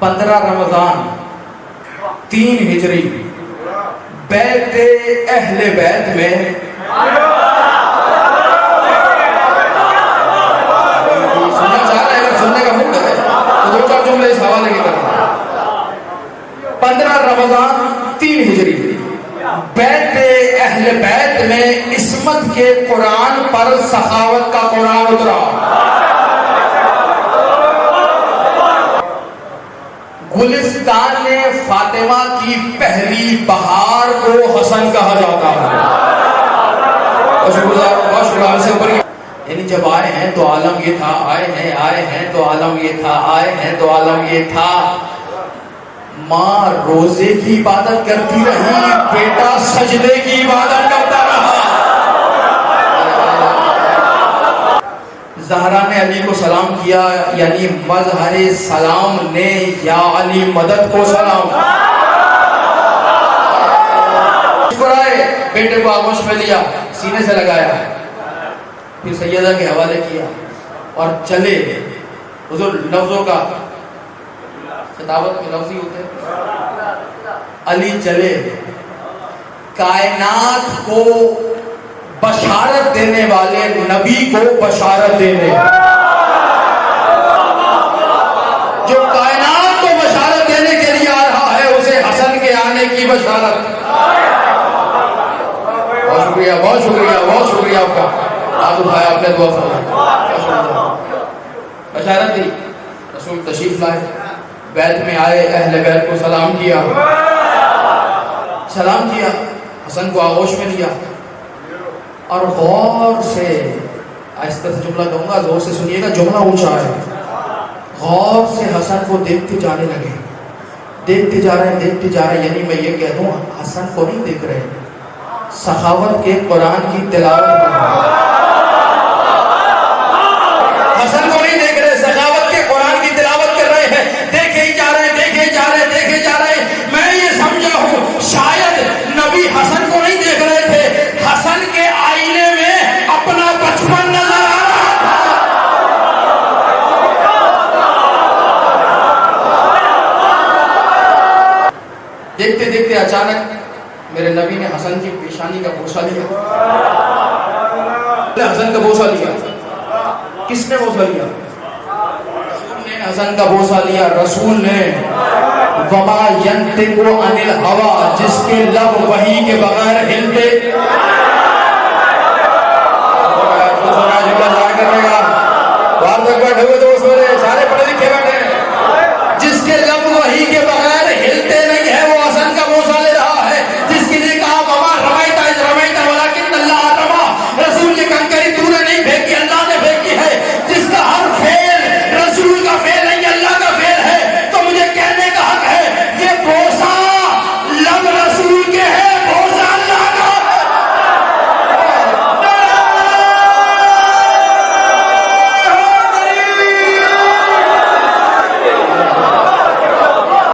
15 رمضان 3 ہجری بیت اہل بیت میں سننا چاہ رہے ہیں، اگر سننے کا موڈ ہے تو 2-4 جملے اس حوالے کے کرتے ہیں۔ 15 رمضان 3 ہجری بیت اہل بیت میں عصمت کے قرآن پر سخاوت کا قرآن اترا۔ گلستان فاطمہ کی پہلی بہار کو حسن کہا جاتا ہے۔ یعنی جب آئے ہیں تو عالم یہ تھا، آئے ہیں تو عالم یہ تھا، آئے ہیں تو عالم یہ تھا۔ ماں روزے کی عبادت کرتی رہی، بیٹا سجدے کی عبادت کرتا رہا۔ زہرا نے علی کو سلام کیا، یعنی مظہر سلام نے یا علی مدد کو سلام۔ شکرائے بیٹے کو آغوش میں لیا، سینے سے لگایا، پھر سیدہ کے حوالے کیا اور چلے۔ حضور لفظوں کا خطابت میں لفظی ہوتے ہیں۔ علی چلے کائنات کو بشارت دینے والے نبی کو بشارت دینے، جو کائنات کو بشارت دینے کے لیے آ رہا ہے اسے حسن کے آنے کی بشارت۔ بہت شکریہ بہت شکریہ بہت شکریہ آپ کا، آپ بھائی آپ نے دعا فرمائی، بشارت دی۔ رسول تشریف لائے، بیت میں آئے، اہل بیت کو سلام کیا، حسن کو آغوش میں لیا اور غور سے، آہستہ سے جملہ کہوں گا، زور سے سنیے گا، جملہ اونچا ہے۔ غور سے حسن کو دیکھتے جانے لگے، دیکھتے جا رہے ہیں، یعنی میں یہ کہہ دوں حسن کو نہیں دیکھ رہے، سخاوت کے قرآن کی تلاوت کر رہے ہیں۔ حسن کو نہیں دیکھ رہے، سخاوت کے قرآن کی تلاوت کر رہے ہیں، دیکھے ہی جا رہے ہیں۔ میں یہ سمجھا ہوں شاید نبی حسن کو نہیں دیکھ رہے تھے، حسن کے آئینے میں اپنا بچپن نظر آ رہا تھا۔ دیکھتے دیکھتے اچانک میرے نبی نے حسن کی پیشانی کا بوسہ لیا۔ حسن کا بوسہ لیا، کس نے بوسہ لیا؟ رسول نے حسن کا بوسہ لیا۔ رسول نے وما ینطق عن الہوی، جس کے لب وحی کے بغیر ہلتے، سارے پڑھے لکھے بیٹھے ہیں، جس کے لب وحی کے بغیر